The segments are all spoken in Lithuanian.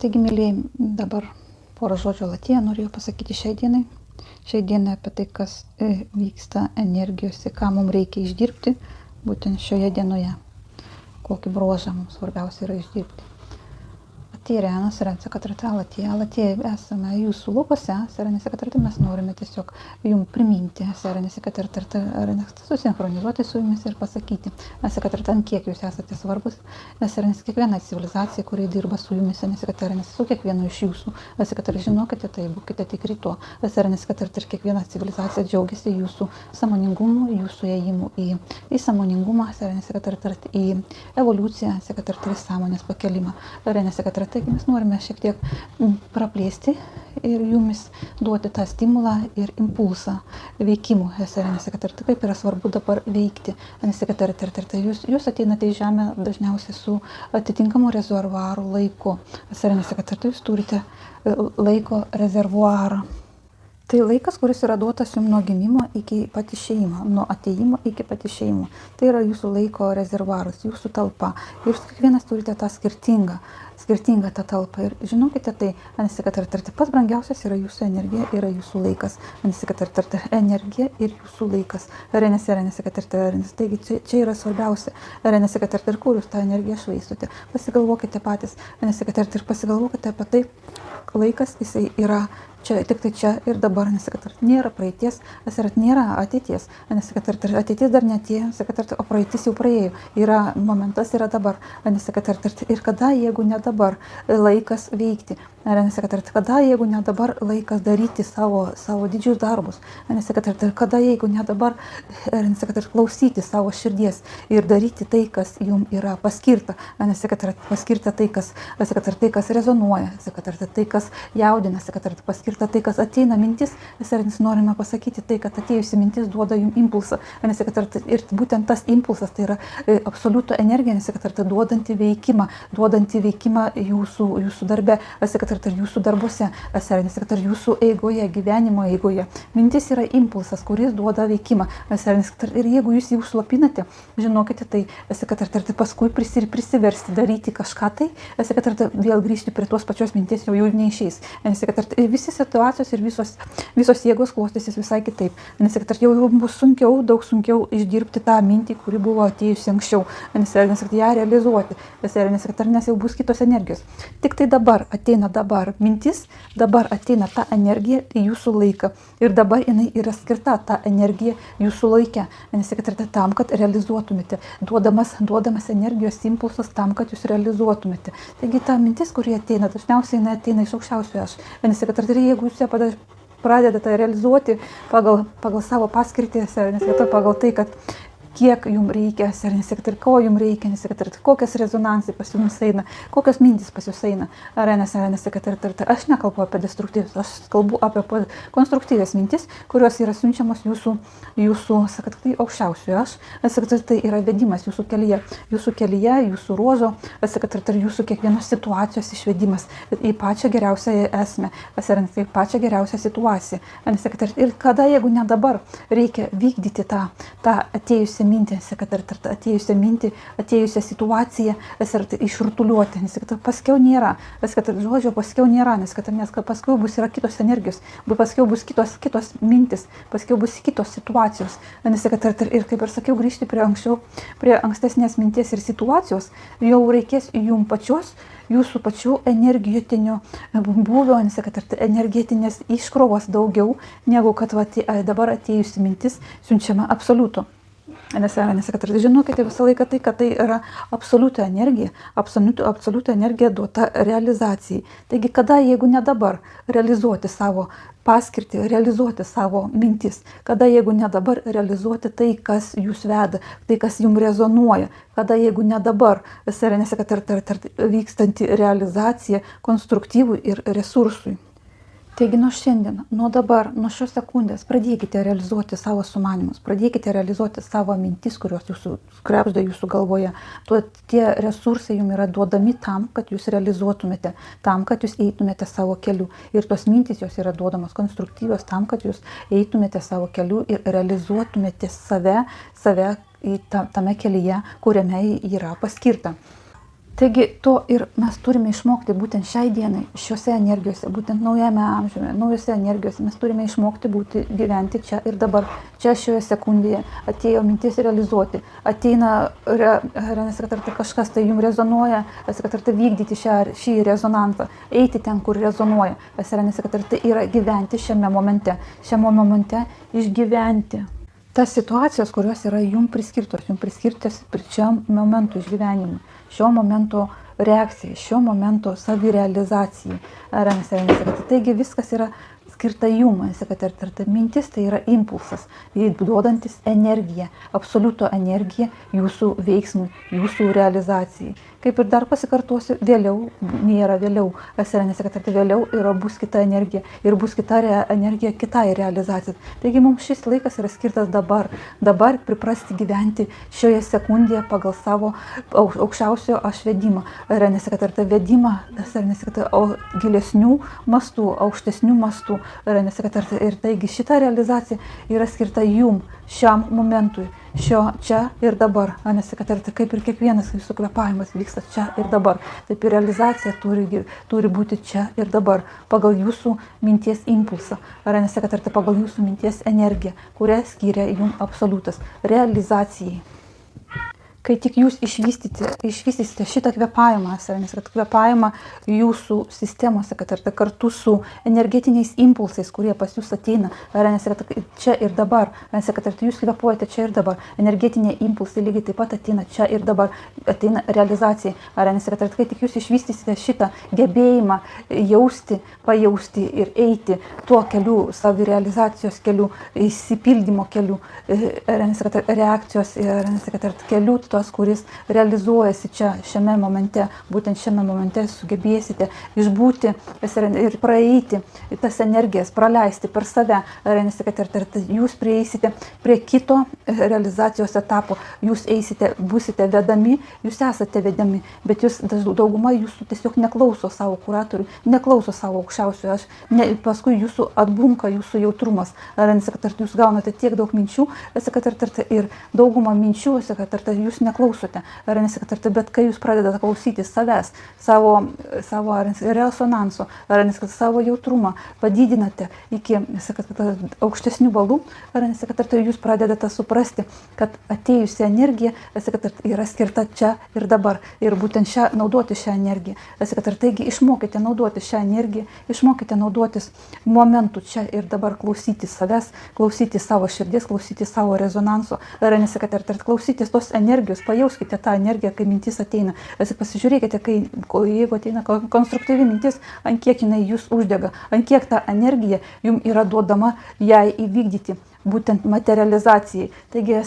Taigi, mėlyjei, dabar porą žodžių latėje norėjau pasakyti šiai dienai. Šiai dienai apie tai, kas vyksta energijose, ką mums reikia išdirbti būtent šioje dienoje. Kokį bruožą mums svarbiausia yra išdirbti. Latėje, latėje esame jūsų lūpose, mes norime tiesiog jums priminti, susinchronizuoti su jumis ir pasakyti, kiek jūs esate svarbus, kiekviena civilizacija, kuri dirba su jumis, su kiekvienu iš jūsų, žinokite, tai būkite tikri to, ir kiekviena civilizacija džiaugiasi jūsų sąmoningumu, jūsų ėjimu į sąmoningumą, į evoliuciją, į sąmonės pakelimą. Taigi mes norime šiek tiek praplėsti ir jumis duoti tą stimulą ir impulsą veikimų. Kaip yra svarbu dabar veikti. Jūs ateinate į žemę dažniausiai su atitinkamu rezervuaru laiku. Jūs turite laiko rezervuarą. Tai laikas, kuris yra duotas jums nuo gimimo iki pat išėjimo, nuo atėjimo iki pat išėjimo. Tai yra jūsų laiko rezervuaras, jūsų talpa. Jūs kiekvienas turite tą skirtingą tą talpą. Ir žinokite, tai pats brangiausias yra jūsų energija, yra jūsų laikas. Energija ir jūsų laikas. Taigi čia yra svarbiausia. Ir kur jūs tą energiją švaistote. Pasigalvokite patys. Ir pasigalvokite apie tai, laikas jisai yra čia, tik tai čia ir dabar, nėra praeities, nėra ateities, ateitis dar neatėjo, o praeitis jau praėjo, yra momentas, yra dabar, ir kada, jeigu ne dabar, laikas veikti, kada, jeigu ne dabar, laikas daryti savo didžius darbus, kada, jeigu ne dabar, klausyti savo širdies ir daryti tai, kas jums yra paskirta, paskirta tai, kas rezonuoja, tai, kas jaudina, paskirta tai, kas ateina mintis, norime pasakyti tai, kad atėjusi mintis duoda jums impulsą, ir būtent tas impulsas tai yra absoliutų energija, duodanti veikimą jūsų darbe, jūsų darbuose, jūsų eigoje, gyvenimo eigoje. Mintis yra impulsas, kuris duoda veikimą, ir jeigu jūs jį užslopinate, žinokite, tai paskui prisiversti daryti kažką tai, vėl grįžti prie tos pačios minties jau neišeis. Visi situacijos ir visos jėgos klostysis visai kitaip. Jau bus daug sunkiau išdirbti tą mintį, kuri buvo atėjusi anksčiau. Ją realizuoti. Nes jau bus kitos energijos. Tik tai dabar ateina mintis, dabar ateina ta energija į jūsų laiką. Ir dabar jinai yra skirta ta energija jūsų laike. Tam, kad realizuotumėte. Duodamas energijos impulsas tam, kad jūs realizuotumėte. Taigi ta mintis, kuri ateina, dažniausiai jinai ateina iš aukščiausio aš. Ir jeigu jūs ją pradedate realizuoti pagal savo paskirtį, pagal tai, kad kiek jums reikia, ko jums reikia, kokias rezonansai pas jums eina, kokios mintys pas jūs eina. Aš nekalbu apie destruktyvius, aš kalbu apie konstruktyvias mintis, kurios yra siunčiamos jūsų aukščiausiojo aš. Tai yra vedimas jūsų kelyje, jūsų ruožo, jūsų kiekvienos situacijos išvedimas į pačią geriausią esmę, į pačią geriausią situaciją. Ir kada, jeigu ne dabar, reikia vykdyti tą atėjusią mintį, atėjusią situaciją, išrutuliuoti, nes paskiau nėra, nes paskiau bus yra kitos energijos, paskiau bus kitos mintis, paskiau bus kitos situacijos, ir kaip ir sakiau, grįžti prie ankstesnės minties ir situacijos, jau reikės jums pačios, jūsų pačių energetinio būvio, energetinės iškrovos daugiau, negu kad dabar atėjusi mintis siunčiama absoliutų. Žinokite visą laiką tai, kad tai yra absoliutų energija duota realizacijai. Taigi, kada, jeigu ne dabar, realizuoti savo paskirtį, realizuoti savo mintis, kada, jeigu ne dabar, realizuoti tai, kas jūs veda, tai, kas jums rezonuoja, kada, jeigu ne dabar, vykstanti realizacija konstruktyvui ir resursui. Taigi nuo šiandien, nuo dabar, nuo šios sekundės pradėkite realizuoti savo sumanymus, pradėkite realizuoti savo mintis, kurios krebžda jūsų galvoje. Tie resursai jums yra duodami tam, kad jūs realizuotumėte, tam, kad jūs eitumėte savo keliu. Ir tos mintis jos yra duodamos konstruktyvios tam, kad jūs eitumėte savo keliu ir realizuotumėte save tame kelyje, kuriame yra paskirta. Taigi to ir mes turime išmokti būtent šiai dienai, šiuose energijose, būtent naujame amžiuje, naujose energijose. Mes turime išmokti gyventi čia ir dabar, čia šioje sekundėje. Atėjo mintis realizuoti, ateina kažkas tai jums rezonuoja, vykdyti šį rezonansą, eiti ten, kur rezonuoja. Tai yra gyventi šiame momente išgyventi. Tas situacijos, kurios yra jums priskirtos šiam momentui išgyvenimui, šio momento reakcijai, šio momento savirealizacijai. Taigi viskas yra skirta jums, mintis tai yra impulsas, duodantis energiją, absoliuto energiją jūsų veiksmui, jūsų realizacijai. Kaip ir dar pasikartosiu, vėliau nėra vėliau, vėliau bus kita energija ir bus kita energija kitai realizacijai. Taigi mums šis laikas yra skirtas dabar priprasti gyventi šioje sekundėje pagal savo aukščiausio aš vedimą. Vedimą gilesnių mastų, aukštesnių mastų. Ir taigi šita realizacija yra skirta jum, šiam momentui, čia ir dabar. Kaip ir kiekvienas jūsų kvėpavimas vyksta čia ir dabar. Taip ir realizacija turi būti čia ir dabar, pagal jūsų minties impulsą. Pagal jūsų minties energiją, kurią skiria jums absoliutas realizacijai. Kai tik jūs išvystysite šitą kvėpavimą, kvėpavimą jūsų sistemose, kartu su energetiniais impulsais, kurie pas jūs ateina, čia ir dabar, jūs kvėpuojate čia ir dabar, energetiniai impulsai lygiai taip pat ateina čia ir dabar, ateina realizacija. Kai tik jūs išvystysite šitą gebėjimą jausti, pajausti ir eiti tuo keliu, savirealizacijos keliu, įsipildymo keliu, reakcijos keliu, kuris realizuojasi čia, šiame momente, būtent šiame momente sugebėsite išbūti ir praeiti tas energijas, praleisti per save, jūs prieisite prie kito realizacijos etapo, jūs būsite vedami, jūs esate vedami, bet dauguma jūsų tiesiog neklauso savo kuratorių, neklauso savo aukščiausio aš, paskui jūsų atbunka jūsų jautrumas, jūs gaunate tiek daug minčių, ir daugumą minčių, jūs neklausote, bet kai jūs pradedate klausyti savęs, savo resonanso, savo jautrumą, padidinate iki aukštesnių balų, jūs pradedate suprasti, kad atėjusi energija yra skirta čia ir dabar, ir būtent naudoti šią energiją. Taigi išmokite naudoti šią energiją, išmokite naudotis momentu čia ir dabar, klausyti savęs, klausyti savo širdies, klausyti savo rezonanso, klausytis tos energijos, pajauskite tą energiją, kai mintis ateina. Pasižiūrėkite, jeigu ateina konstruktyvi mintis, ant kiek jinai jūs uždega, ant kiek ta energija jums yra duodama jai įvykdyti, būtent materializacijai. Taigi,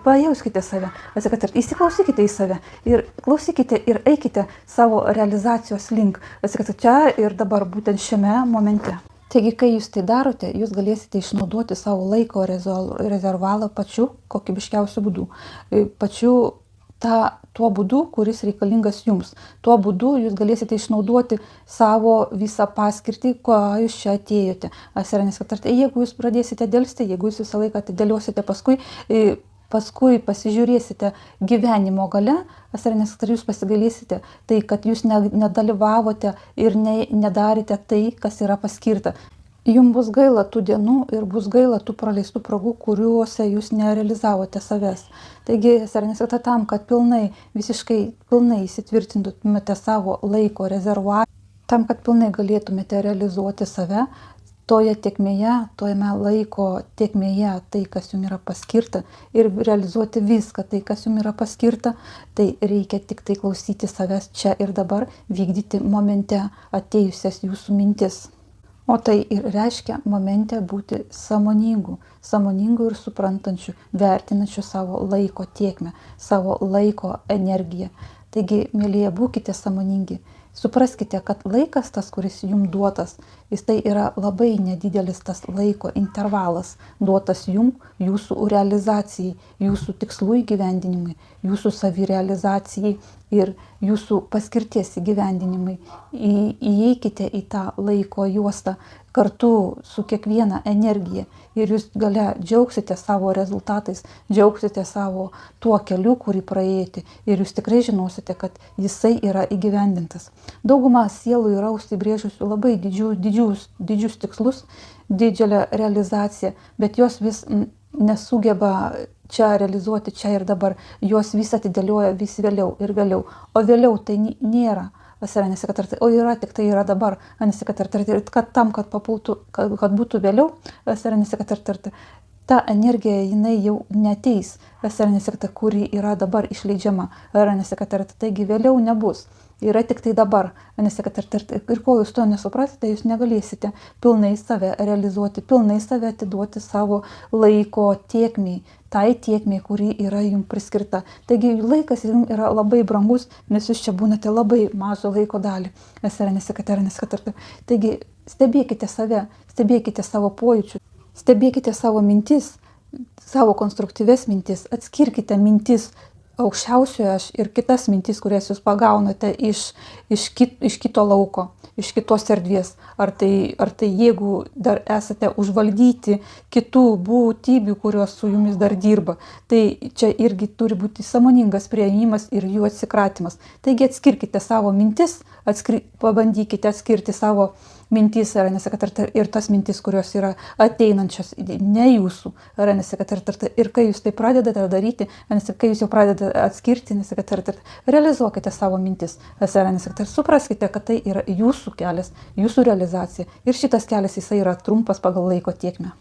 pajauskite save, įsiklausykite į save ir klausykite ir eikite savo realizacijos link. Čia ir dabar, būtent šiame momente. Taigi, kai jūs tai darote, jūs galėsite išnaudoti savo laiko rezervuarą pačiu kokybiškiausiu būdu. Tuo būdu, kuris reikalingas jums. Tuo būdu jūs galėsite išnaudoti savo visą paskirtį, ko jūs čia atėjote. Jeigu jūs pradėsite dėlsti, jeigu jūs visą laiką atidėliosite paskui pasižiūrėsite gyvenimo gale, jūs pasigailėsite tai, kad jūs nedalyvavote ir nedarėte tai, kas yra paskirta. Jums bus gaila tų dienų ir bus gaila tų praleistų progų, kuriuose jūs nerealizavote savęs. Taigi, tam, kad visiškai pilnai įsitvirtintumėte savo laiko rezervuarą, tam, kad pilnai galėtumėte realizuoti save, toje tėkmėje, tojame laiko tėkmėje, tai, kas jums yra paskirta, ir realizuoti viską, tai, kas jums yra paskirta, tai reikia tik tai klausyti savęs čia ir dabar, vykdyti momente atėjusias jūsų mintis. O tai ir reiškia momente būti sąmoningu ir suprantančiu, vertinančiu savo laiko tėkmę, savo laiko energiją. Taigi, mielieji, būkite sąmoningi, Supraskite, kad laikas tas, kuris jums duotas, jis tai yra labai nedidelis tas laiko intervalas duotas jums, jūsų realizacijai, jūsų tikslų įgyvendinimui, jūsų savirealizacijai ir jūsų paskirties įgyvendinimui. Įeikite į tą laiko juostą kartu su kiekviena energija ir jūs gale džiaugsite savo rezultatais, džiaugsite savo tuo keliu, kurį praėjote ir jūs tikrai žinosite, kad jisai yra įgyvendintas. Dauguma sielų yra užsibrėžusių labai didžius tikslus, didžiulę realizaciją, bet jos vis nesugeba čia realizuoti čia ir dabar, jos vis atidėlioja vis vėliau ir vėliau, o vėliau tai nėra. O yra tik tai yra dabar, ir kad tam, kad būtų vėliau, ta energija jinai jau neteis, kuri yra dabar išleidžiama, taigi vėliau nebus. Yra tik tai dabar, ir kol jūs to nesuprasite, jūs negalėsite pilnai save realizuoti, pilnai save atiduoti savo laiko tiekmiai, tai tiekmiai, kuri yra jums priskirta. Taigi laikas jums yra labai brangus, nes jūs čia būnate labai mažą laiko dalį. Taigi stebėkite save, stebėkite savo pojūčius, stebėkite savo mintis, savo konstruktyves mintis, atskirkite mintis aukščiausiojo aš ir kitas mintis, kurias jūs pagaunate iš kito lauko, iš kitos erdvės. Ar tai jeigu dar esate užvaldyti kitų būtybių, kurios su jumis dar dirba, tai čia irgi turi būti sąmoningas priėmimas ir jų atsikratymas. Taigi atskirkite savo mintis, pabandykite atskirti savo mintis ir tas mintis, kurios yra ateinančios, ne jūsų. Ir kai jūs tai pradedate daryti, kai jūs jau pradedate atskirti, realizuokite savo mintis. Supraskite, kad tai yra jūsų kelias, jūsų realizacija. Ir šitas kelias jisai yra trumpas pagal laiko tiekmę.